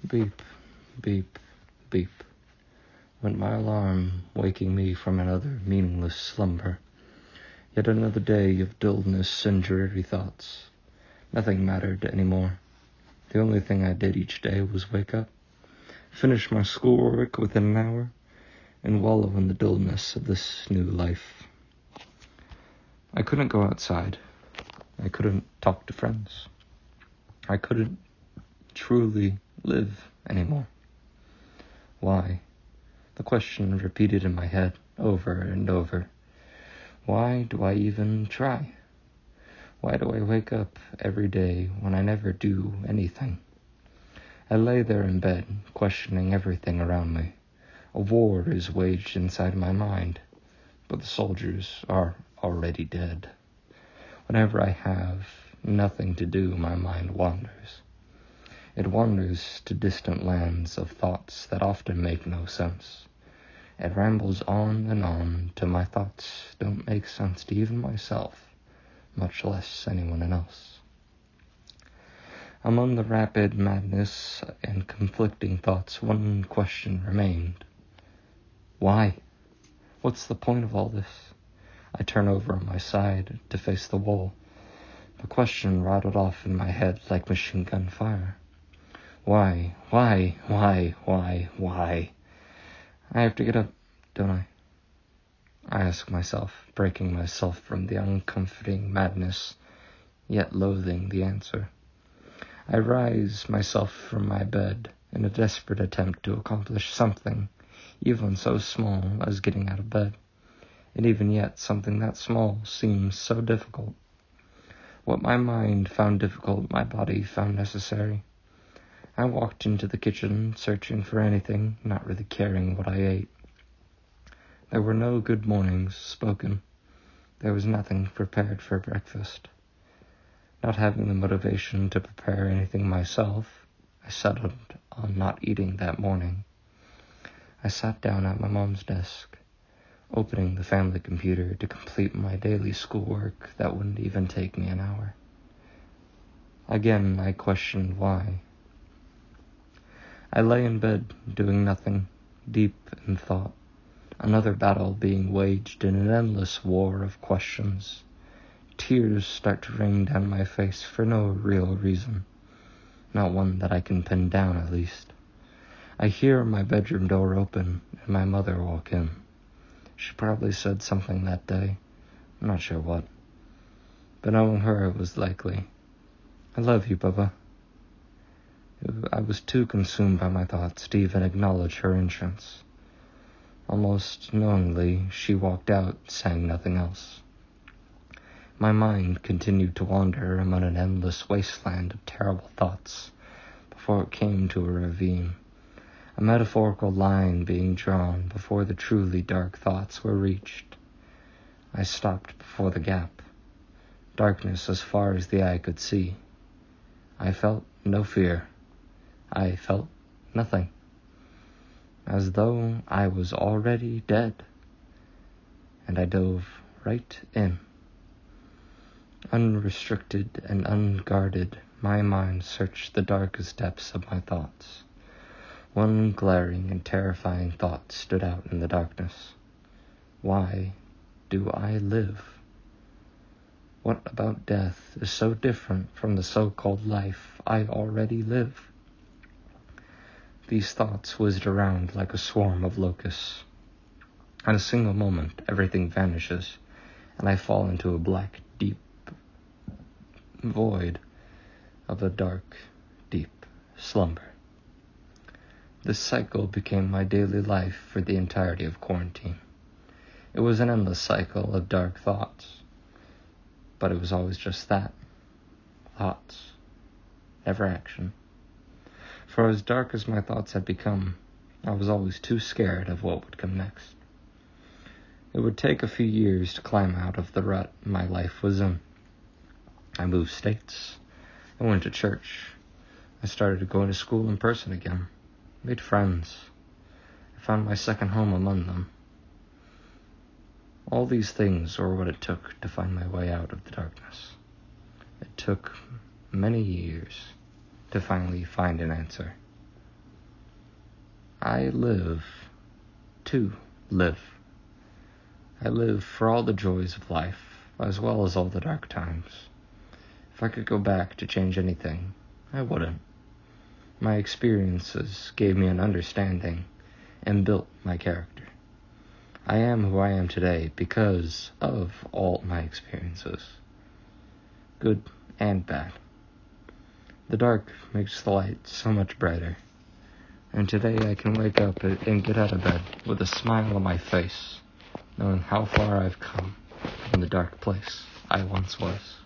Beep, beep, beep, went my alarm, waking me from another meaningless slumber. Yet another day of dullness and dreary thoughts. Nothing mattered anymore. The only thing I did each day was wake up, finish my schoolwork within an hour, and wallow in the dullness of this new life. I couldn't go outside. I couldn't talk to friends. I couldn't truly live anymore. Why? The question repeated in my head over and over. Why do I even try? Why do I wake up every day when I never do anything? I lay there in bed, questioning everything around me. A war is waged inside my mind, but the soldiers are already dead. Whenever I have nothing to do, my mind wanders. It wanders to distant lands of thoughts that often make no sense. It rambles on and on till my thoughts don't make sense to even myself, much less anyone else. Among the rapid madness and conflicting thoughts, one question remained. Why? What's the point of all this? I turn over on my side to face the wall. The question rattled off in my head like machine gun fire. Why? I have to get up, don't I? I ask myself, breaking myself from the uncomforting madness, yet loathing the answer. I rise myself from my bed in a desperate attempt to accomplish something, even so small as getting out of bed. And even yet, something that small seems so difficult. What my mind found difficult, my body found necessary. I walked into the kitchen, searching for anything, not really caring what I ate. There were no good mornings spoken. There was nothing prepared for breakfast. Not having the motivation to prepare anything myself, I settled on not eating that morning. I sat down at my mom's desk, opening the family computer to complete my daily schoolwork that wouldn't even take me an hour. Again, I questioned why. I lay in bed, doing nothing, deep in thought, another battle being waged in an endless war of questions. Tears start to rain down my face for no real reason, not one that I can pin down at least. I hear my bedroom door open and my mother walk in. She probably said something that day, I'm not sure what, but knowing her it was likely. I love you, Bubba. I was too consumed by my thoughts to even acknowledge her entrance. Almost knowingly, she walked out, saying nothing else. My mind continued to wander among an endless wasteland of terrible thoughts before it came to a ravine, a metaphorical line being drawn before the truly dark thoughts were reached. I stopped before the gap, darkness as far as the eye could see. I felt no fear. I felt nothing, as though I was already dead, and I dove right in. Unrestricted and unguarded, my mind searched the darkest depths of my thoughts. One glaring and terrifying thought stood out in the darkness. Why do I live? What about death is so different from the so-called life I already live? These thoughts whizzed around like a swarm of locusts. In a single moment, everything vanishes, and I fall into a black, deep void of a dark, deep slumber. This cycle became my daily life for the entirety of quarantine. It was an endless cycle of dark thoughts, but it was always just that, thoughts, never action. For as dark as my thoughts had become, I was always too scared of what would come next. It would take a few years to climb out of the rut my life was in. I moved states. I went to church. I started going to school in person again. Made friends. I found my second home among them. All these things were what it took to find my way out of the darkness. It took many years to finally find an answer. I live to live. I live for all the joys of life, as well as all the dark times. If I could go back to change anything, I wouldn't. My experiences gave me an understanding and built my character. I am who I am today because of all my experiences, good and bad. The dark makes the light so much brighter, and today I can wake up and get out of bed with a smile on my face, knowing how far I've come from the dark place I once was.